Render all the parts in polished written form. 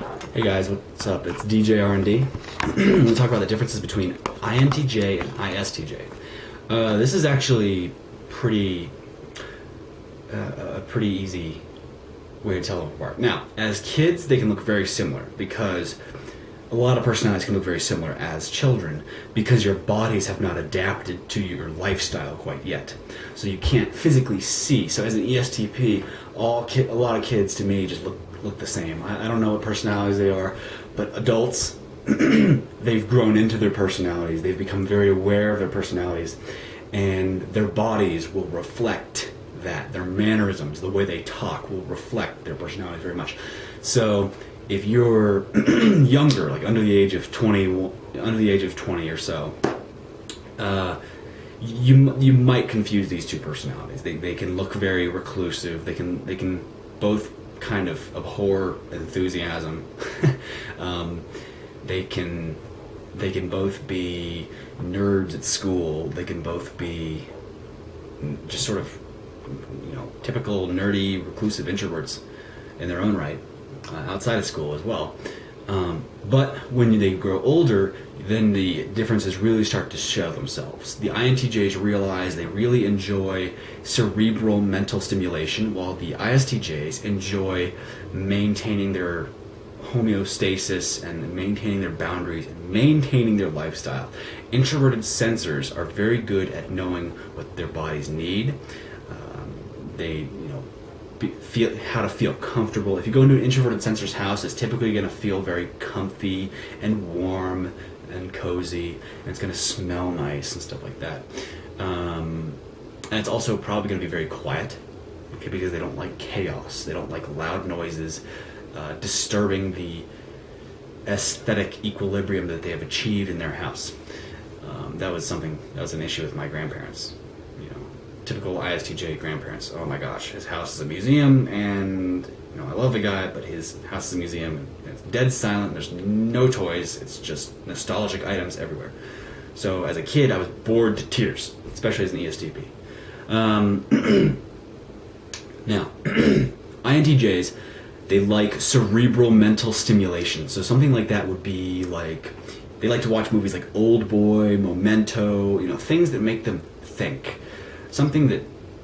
Hey guys, what's up? It's DJ R&D. We're going to talk about the differences between INTJ and ISTJ. This is actually pretty a pretty easy way to tell them apart. Now, as kids, they can look very similar because a lot of personalities can look very similar as children because your bodies have not adapted to your lifestyle quite yet. So you can't physically see. So as an ESTP, a lot of kids to me just look the same. I don't know what personalities they are, but adults, they've grown into their personalities. They've become very aware of their personalities, and their bodies will reflect that. Their mannerisms, the way they talk, will reflect their personalities very much. So if you're younger, like under the age of 20 or so, you might confuse these two personalities. They can look very reclusive. They can both kind of abhor enthusiasm. They can both be nerds at school. They can both be just sort of, typical nerdy, reclusive introverts in their own right, outside of school as well. But when they grow older, then the differences really start to show themselves. The INTJs realize they really enjoy cerebral mental stimulation, while the ISTJs enjoy maintaining their homeostasis and maintaining their boundaries and maintaining their lifestyle. Introverted sensors are very good at knowing what their bodies need. They feel how to feel comfortable. If you go into an introverted sensor's house, it's typically going to feel very comfy and warm and cozy, and it's going to smell nice and stuff like that. And it's also probably going to be very quiet, okay, because they don't like chaos. They don't like loud noises disturbing the aesthetic equilibrium that they have achieved in their house. That was an issue with my grandparents. Typical ISTJ grandparents. Oh my gosh, his house is a museum, and I love the guy, but his house is a museum, and it's dead silent. There's no toys. It's just nostalgic items everywhere. So as a kid, I was bored to tears, especially as an ESTP. Now, INTJs, they like cerebral mental stimulation. So something like that would be like, they like to watch movies like Old Boy, Memento, things that make them think. Something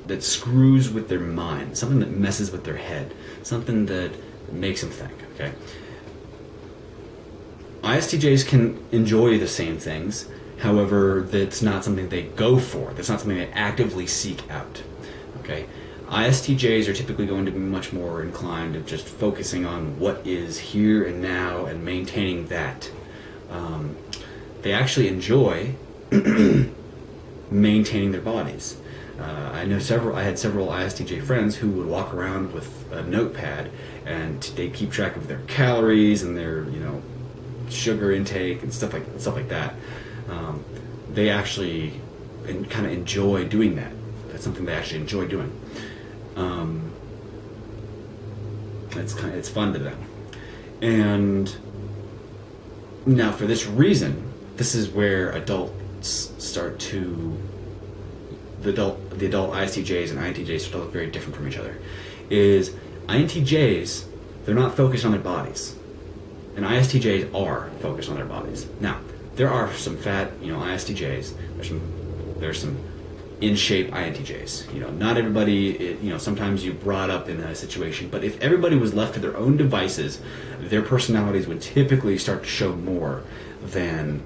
that screws with their mind, something that messes with their head, something that makes them think, okay? ISTJs can enjoy the same things, however, that's not something they go for. That's not something they actively seek out, okay? ISTJs are typically going to be much more inclined to just focusing on what is here and now and maintaining that. They actually enjoy maintaining their bodies. I had several ISTJ friends who would walk around with a notepad, and they keep track of their calories and their sugar intake and stuff like that. They actually kind of enjoy doing that. That's something they actually enjoy doing. It's fun to them. And now, for this reason, this is where adults start to. The adult ISTJs and INTJs start to look very different from each other. Is INTJs, they're not focused on their bodies, and ISTJs are focused on their bodies. Now, there are some fat, ISTJs. There's some in shape INTJs. Not everybody. Sometimes you brought up in a situation, but if everybody was left to their own devices, their personalities would typically start to show more than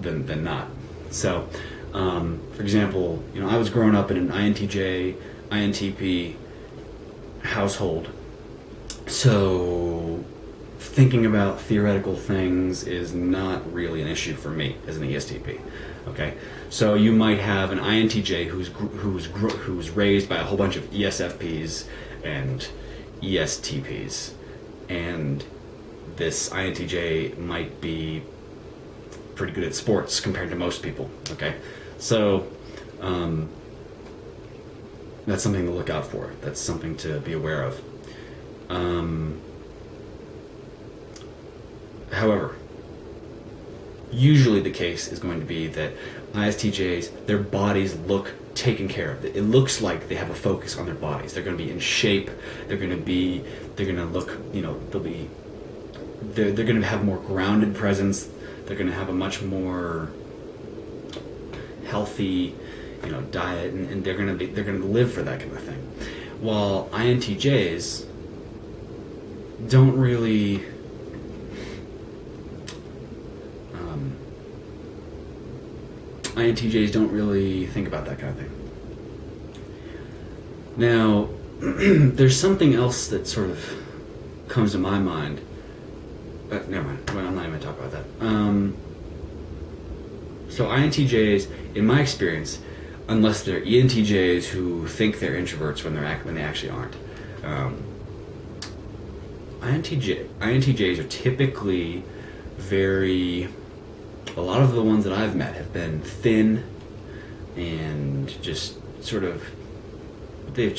not. So. For example, I was growing up in an INTJ, INTP household, so thinking about theoretical things is not really an issue for me as an ESTP. Okay, so you might have an INTJ who's raised by a whole bunch of ESFPs and ESTPs, and this INTJ might be pretty good at sports compared to most people. Okay, so that's something to look out for. That's something to be aware of. However, usually the case is going to be that ISTJs, their bodies look taken care of. It looks like they have a focus on their bodies. They're going to be in shape. They're going to look, they'll be they're going to have more grounded presence. They're going to have a much more healthy, diet, and they're going to live for that kind of thing. While INTJs don't really think about that kind of thing. Now, there's something else that sort of comes to my mind. Never mind. I'm not even going to talk about that. So INTJs, in my experience, unless they're ENTJs who think they're introverts when they actually aren't, INTJs are typically a lot of the ones that I've met have been thin and just sort of, they've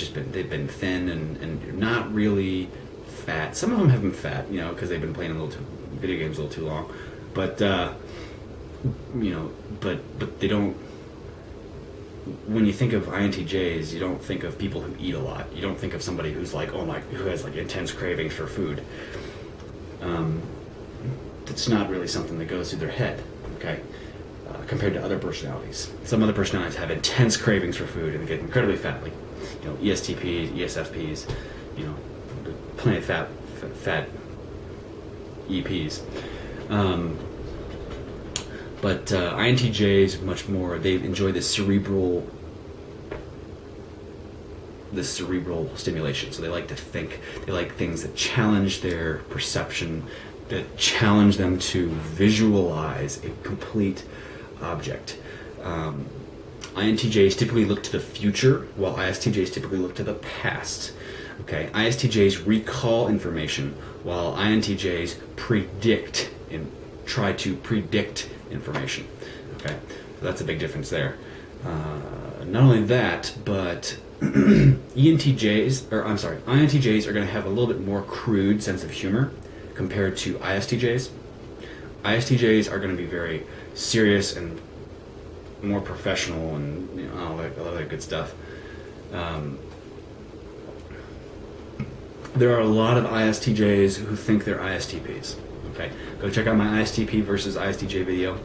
been thin and not really fat. Some of them have been fat, because they've been playing video games a little too long. But, but they don't, when you think of INTJs, you don't think of people who eat a lot. You don't think of somebody who's like, who has like intense cravings for food. That's not really something that goes through their head, okay? Compared to other personalities. Some other personalities have intense cravings for food and get incredibly fat, like, ESTPs, ESFPs, plenty of fat EPs. But INTJs much more. They enjoy this cerebral stimulation. So they like to think. They like things that challenge their perception, that challenge them to visualize a complete object. INTJs typically look to the future, while ISTJs typically look to the past. Okay, ISTJs recall information, while INTJs predict and try to predict information. Okay, so that's a big difference there. Not only that, but INTJs are going to have a little bit more crude sense of humor compared to ISTJs. ISTJs are going to be very serious and more professional and all that good stuff. There are a lot of ISTJs who think they're ISTPs. Okay, go check out my ISTP versus ISTJ video.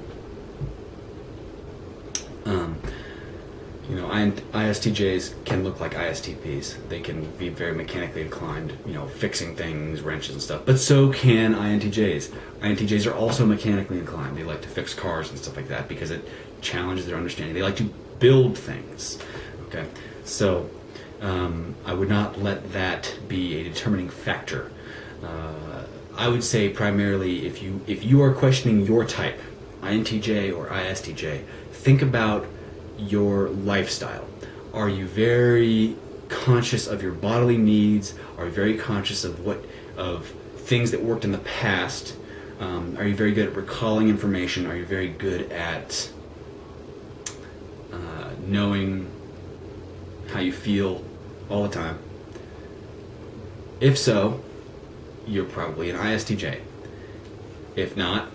ISTJs can look like ISTPs. They can be very mechanically inclined, fixing things, wrenches and stuff. But so can INTJs. INTJs are also mechanically inclined. They like to fix cars and stuff like that because it challenges their understanding. They like to build things. Okay, so I would not let that be a determining factor. I would say primarily if you are questioning your type, INTJ or ISTJ, think about your lifestyle. Are you very conscious of your bodily needs? Are you very conscious of things that worked in the past? Are you very good at recalling information? Are you very good at knowing how you feel all the time? If so, you're probably an ISTJ. If not,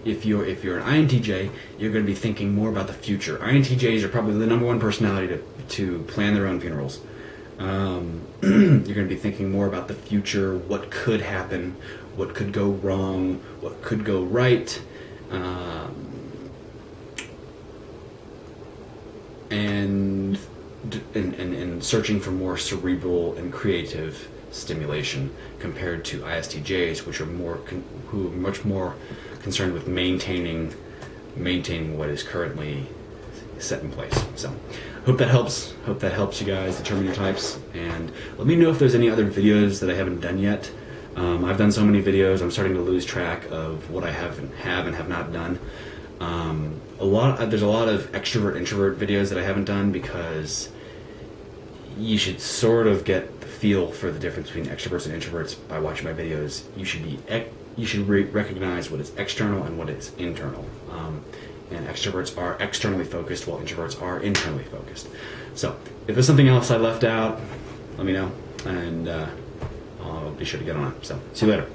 if you're an INTJ, you're going to be thinking more about the future. INTJs are probably the number one personality to plan their own funerals. You're going to be thinking more about the future, what could happen, what could go wrong, what could go right, and searching for more cerebral and creative stimulation compared to ISTJs, which are much more concerned with maintaining what is currently set in place. So, hope that helps. Hope that helps you guys determine your types. And let me know if there's any other videos that I haven't done yet. I've done so many videos. I'm starting to lose track of what I have and have not done. There's a lot of extrovert-introvert videos that I haven't done because you should sort of get the feel for the difference between extroverts and introverts by watching my videos. You should recognize what is external and what is internal. And extroverts are externally focused while introverts are internally focused. So if there's something else I left out, let me know, and I'll be sure to get on it. So see you later.